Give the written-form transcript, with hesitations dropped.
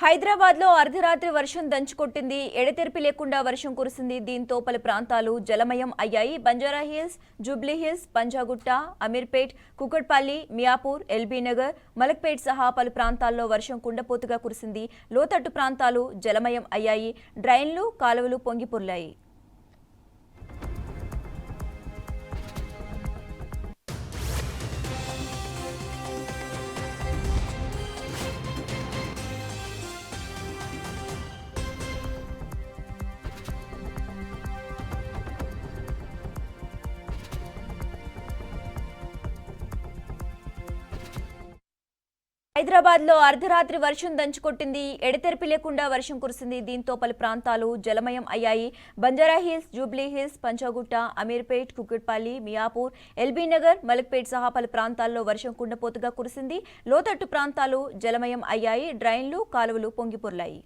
హైదరాబాద్ లో అర్ధరాత్రి వర్షం దంచుకొట్టింది. ఎడతెరిపి లేకుండా వర్షం కురిసింది. దీంతో పలు ప్రాంతాలు జలమయం అయ్యాయి. బంజారాహిల్స్, జూబ్లీహిల్స్, పంజాగుట్ట, అమీర్పేట్, కుకట్పల్లి, మియాపూర్, ఎల్బీ నగర్, మలక్పేట్ సహా పలు ప్రాంతాల్లో వర్షం కుండపోతుగా కురిసింది. లోతట్టు ప్రాంతాలు జలమయం అయ్యాయి. డ్రైన్లు, కాలువలు పొంగిపొర్లాయి. హైదరాబాద్ లో అర్ధరాత్రి వర్షం దంచుకొట్టింది. ఎడతెరిపి లేకుండా వర్షం కురిసింది. దీంతో పలు ప్రాంతాలు జలమయం అయ్యాయి. బంజారాహిల్స్, జూబ్లీహిల్స్, పంజాగుట్ట, అమీర్పేట్, కుకట్పల్లి, మియాపూర్, ఎల్బీ నగర్, మలక్పేట్ సహా పలు ప్రాంతాల్లో వర్షం కుండపోతుగా కురిసింది. లోతట్టు ప్రాంతాలు జలమయం అయ్యాయి. డ్రైన్లు, కాలువలు పొంగిపొర్లాయి.